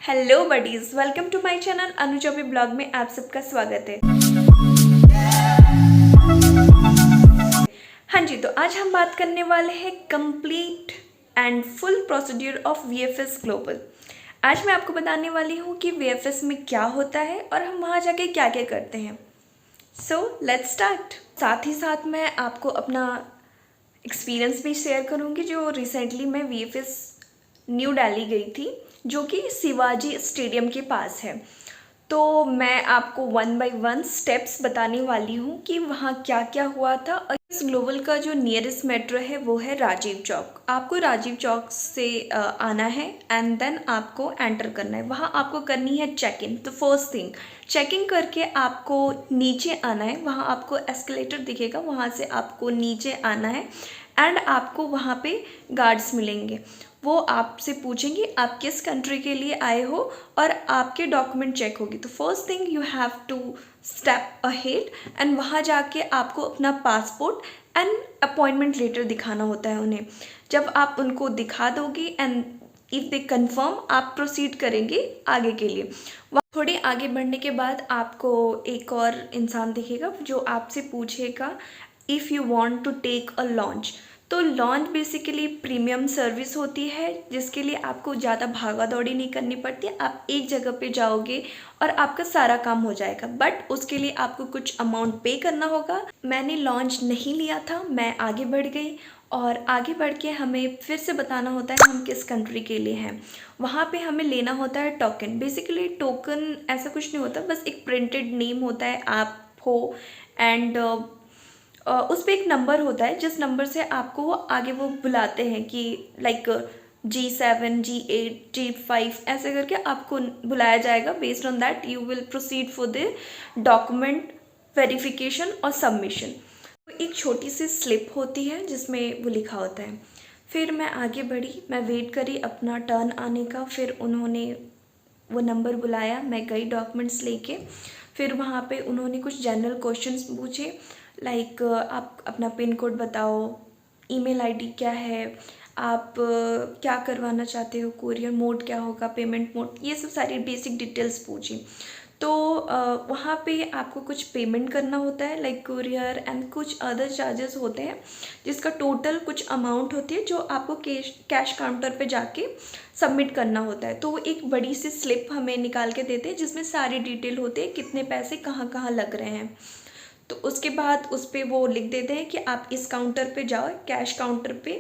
Hello buddies, welcome to my channel अनुजॉबी blog में आप सबका स्वागत है। हाँ जी, तो आज हम बात करने वाले हैं complete and full procedure of VFS global. आज मैं आपको बताने वाली हूँ कि वीएफएस में क्या होता है और हम वहाँ जाके क्या क्या करते हैं। So let's start. साथ ही साथ मैं आपको अपना एक्सपीरियंस भी शेयर करूँगी। जो रिसेंटली मैं वीएफएस न्यू दिल्ली गई थी, जो कि शिवाजी स्टेडियम के पास है। तो मैं आपको वन बाय वन स्टेप्स बताने वाली हूँ कि वहाँ क्या क्या हुआ था। और इस ग्लोबल का जो नियरेस्ट मेट्रो है वो है राजीव चौक। आपको राजीव चौक से आना है एंड देन आपको एंटर करना है। वहाँ आपको करनी है चेक इन। तो फर्स्ट थिंग, चेकिंग करके आपको नीचे आना है। वहाँ आपको एस्केलेटर दिखेगा, वहाँ से आपको नीचे आना है एंड आपको वहाँ पे गार्ड्स मिलेंगे। वो आपसे पूछेंगे आप किस कंट्री के लिए आए हो और आपके डॉक्यूमेंट चेक होगी। तो first thing you have to step ahead and वहाँ जाके आपको अपना पासपोर्ट एंड अपॉइंटमेंट लेटर दिखाना होता है उन्हें। जब आप उनको दिखा दोगे एंड इफ़ दे कंफर्म, आप प्रोसीड करेंगे आगे के लिए। थोड़े आगे बढ़ने के बाद आपको एक और इंसान दिखेगा जो आपसे पूछेगा if you want to take a lounge. तो लॉन्च बेसिकली प्रीमियम सर्विस होती है जिसके लिए आपको ज़्यादा भागा दौड़ी नहीं करनी पड़ती। आप एक जगह पे जाओगे और आपका सारा काम हो जाएगा, बट उसके लिए आपको कुछ अमाउंट पे करना होगा। मैंने लॉन्च नहीं लिया था, मैं आगे बढ़ गई और आगे बढ़ के हमें फिर से बताना होता है हम किस कंट्री के लिए हैं। वहाँ पे हमें लेना होता है टोकन। बेसिकली टोकन ऐसा कुछ नहीं होता, बस एक प्रिंटेड नेम होता है आप हो एंड उस पर एक नंबर होता है जिस नंबर से आपको वो आगे वो बुलाते हैं कि लाइक G7, G8, G5 ऐसे करके आपको बुलाया जाएगा। Based on that you will proceed for the document verification और सबमिशन। एक छोटी सी स्लिप होती है जिसमें वो लिखा होता है। फिर मैं आगे बढ़ी, मैं वेट करी अपना टर्न आने का। फिर उन्होंने वो नंबर बुलाया, मैं गई डॉक्यूमेंट्स लेके। फिर वहाँ पे उन्होंने कुछ जनरल क्वेश्चंस पूछे लाइक आप अपना पिन कोड बताओ, ईमेल आईडी क्या है, आप क्या करवाना चाहते हो, कुरियर मोड क्या होगा, पेमेंट मोड, ये सब सारी बेसिक डिटेल्स पूछी। तो वहाँ पे आपको कुछ पेमेंट करना होता है लाइक कुरियर एंड कुछ अदर चार्जेस होते हैं जिसका टोटल कुछ अमाउंट होती है जो आपको कैश काउंटर पे जाके सबमिट करना होता है। तो वो एक बड़ी सी स्लिप हमें निकाल के देते हैं जिसमें सारी डिटेल होती है, कितने पैसे कहाँ कहाँ लग रहे हैं। तो उसके बाद उस पर वो लिख देते हैं कि आप इस काउंटर पे जाओ, कैश काउंटर पे,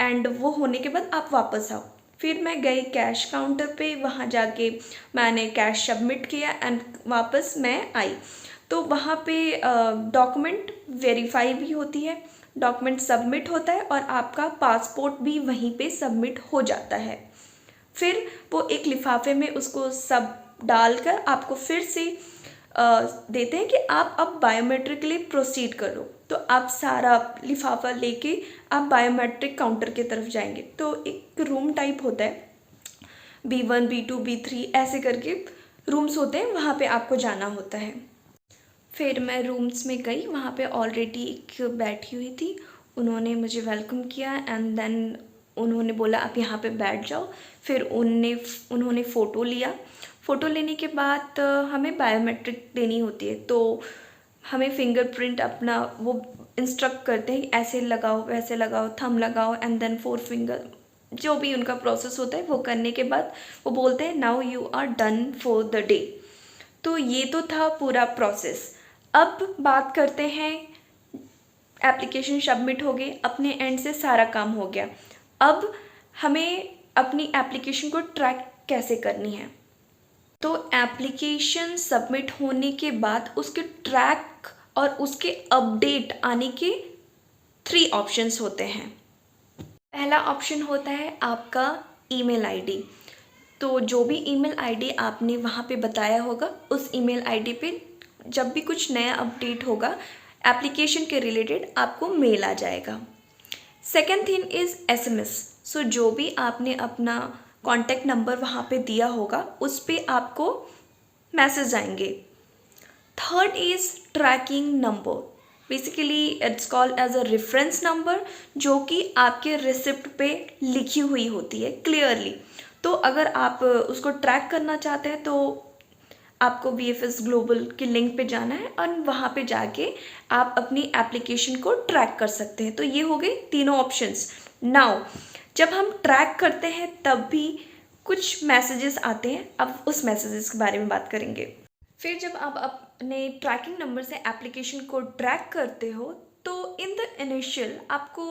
एंड वो होने के बाद आप वापस आओ। फिर मैं गई कैश काउंटर पे, वहाँ जाके मैंने कैश सबमिट किया एंड वापस मैं आई। तो वहाँ पे डॉक्यूमेंट वेरीफाई भी होती है, डॉक्यूमेंट सबमिट होता है और आपका पासपोर्ट भी वहीं पे सबमिट हो जाता है। फिर वो एक लिफाफे में उसको सब डालकर आपको फिर से देते हैं कि आप अब बायोमेट्रिक के लिए प्रोसीड करो। तो आप सारा लिफाफा लेके आप बायोमेट्रिक काउंटर की तरफ जाएंगे। तो एक रूम टाइप होता है, B1, B2, B3 ऐसे करके रूम्स होते हैं, वहाँ पे आपको जाना होता है। फिर मैं रूम्स में गई, वहाँ पे ऑलरेडी एक बैठी हुई थी, उन्होंने मुझे वेलकम किया एंड देन उन्होंने बोला आप यहाँ पे बैठ जाओ। फिर उन्होंने फ़ोटो लिया। फ़ोटो लेने के बाद हमें बायोमेट्रिक देनी होती है। तो हमें फिंगरप्रिंट अपना वो इंस्ट्रक्ट करते हैं ऐसे लगाओ, वैसे लगाओ, थंब लगाओ एंड देन 4 फिंगर, जो भी उनका प्रोसेस होता है वो करने के बाद वो बोलते हैं now you are done for the day. तो ये तो था पूरा प्रोसेस। अब बात करते हैं, एप्लीकेशन सबमिट हो गई, अपने एंड से सारा काम हो गया। अब हमें अपनी एप्लीकेशन को ट्रैक कैसे करनी है। तो एप्लीकेशन सबमिट होने के बाद उसके ट्रैक और उसके अपडेट आने के 3 ऑप्शंस होते हैं। पहला ऑप्शन होता है आपका ईमेल आईडी। तो जो भी ईमेल आईडी आपने वहाँ पे बताया होगा, उस ईमेल आईडी पे जब भी कुछ नया अपडेट होगा एप्लीकेशन के रिलेटेड आपको मेल आ जाएगा। Second thing is SMS। सो जो भी आपने अपना कॉन्टैक्ट नंबर वहाँ पे दिया होगा उस पर आपको मैसेज आएंगे। Third is tracking number. Basically it's called as a reference number, जो कि आपके रिसिप्ट पे लिखी हुई होती है क्लियरली। तो अगर आप उसको ट्रैक करना चाहते हैं तो आपको VFS ग्लोबल के लिंक पे जाना है और वहाँ पे जाके आप अपनी एप्लीकेशन को ट्रैक कर सकते हैं। तो ये हो गए तीनों ऑप्शंस। नाउ जब हम ट्रैक करते हैं तब भी कुछ मैसेजेस आते हैं, अब उस मैसेजेस के बारे में बात करेंगे। फिर जब आप अपने ट्रैकिंग नंबर से एप्लीकेशन को ट्रैक करते हो तो इन द इनिशियल आपको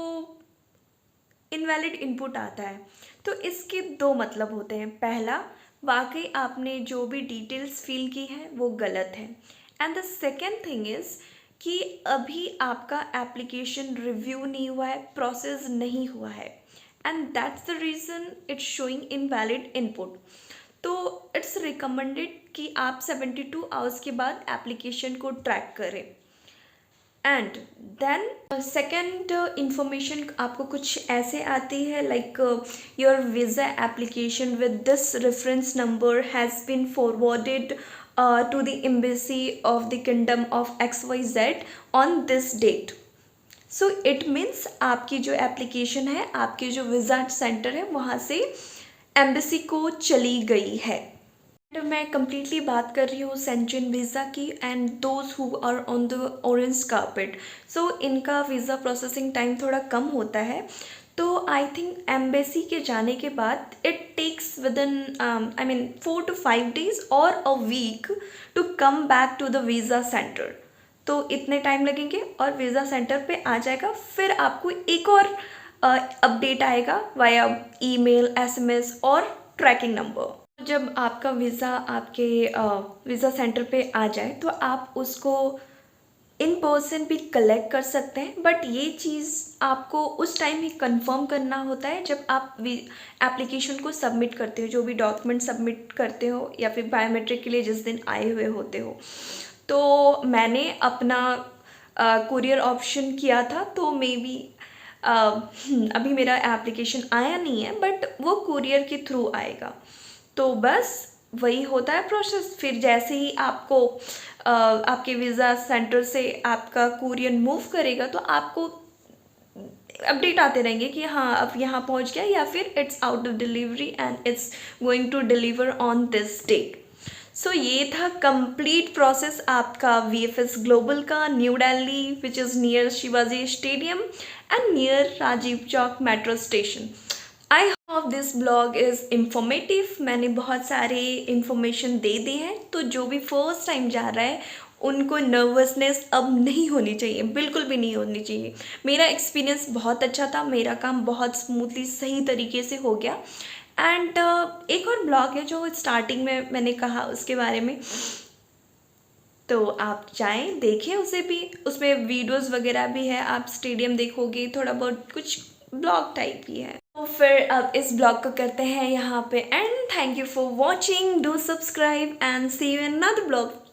इनवैलिड इनपुट आता है। तो इसके दो मतलब होते हैं। पहला, वाकई आपने जो भी डिटेल्स फिल की हैं वो गलत है, and the second thing is कि अभी आपका एप्लीकेशन रिव्यू नहीं हुआ है, प्रोसेस नहीं हुआ है, and that's the reason it's showing invalid input. तो इट्स रिकमेंडेड कि आप 72 आवर्स के बाद एप्लीकेशन को ट्रैक करें। एंड देन सेकेंड इंफॉर्मेशन आपको कुछ ऐसे आती है like your visa application with this reference number has been forwarded to the embassy of the kingdom of XYZ on this date. So it means आपकी जो application है, आपकी जो वीज़ा सेंटर है, वहाँ से एम्बेसी को चली गई है। मैं कम्प्लीटली बात कर रही हूँ शेंजन वीज़ा की and those who are on the orange carpet. So इनका वीज़ा प्रोसेसिंग टाइम थोड़ा कम होता है। तो आई थिंक एम्बेसी के जाने के बाद it takes within 4 to 5 days और a week to come back to the visa centre. तो इतने टाइम लगेंगे और वीज़ा सेंटर पे आ जाएगा। फिर आपको एक और अपडेट आएगा वाया ईमेल, SMS और ट्रैकिंग नंबर। जब आपका वीज़ा आपके वीज़ा सेंटर पे आ जाए तो आप उसको इन पर्सन भी कलेक्ट कर सकते हैं, बट ये चीज़ आपको उस टाइम ही कंफर्म करना होता है जब आप एप्लीकेशन को सबमिट करते हो, जो भी डॉक्यूमेंट सबमिट करते हो या फिर बायोमेट्रिक के लिए जिस दिन आए हुए होते हो। तो मैंने अपना कुरियर ऑप्शन किया था, तो मे बी अभी मेरा एप्लीकेशन आया नहीं है, बट वो कुरियर के थ्रू आएगा। तो बस वही होता है प्रोसेस। फिर जैसे ही आपको आपके वीज़ा सेंटर से आपका कुरियर मूव करेगा तो आपको अपडेट आते रहेंगे कि हाँ अब यहाँ पहुँच गया, या फिर it's out of delivery and it's going to deliver on this date. So ये था कंप्लीट प्रोसेस आपका VFS ग्लोबल का, New Delhi which is near Shivaji stadium and near Rajiv Chowk metro station. I hope this blog is informative. मैंने बहुत सारे information दे दी हैं, तो जो भी फर्स्ट टाइम जा रहा है उनको नर्वसनेस अब नहीं होनी चाहिए, बिल्कुल भी नहीं होनी चाहिए। मेरा एक्सपीरियंस बहुत अच्छा था, मेरा काम बहुत स्मूथली सही तरीके से हो गया। एंड एक और ब्लॉग है जो स्टार्टिंग में मैंने कहा उसके बारे में, तो आप जाएं देखें उसे भी, उसमें वीडियोस वगैरह भी है, आप स्टेडियम देखोगे, थोड़ा बहुत कुछ ब्लॉग टाइप ही है। तो फिर अब इस ब्लॉग को करते हैं यहाँ पे and thank you for watching, do subscribe and see you in another blog.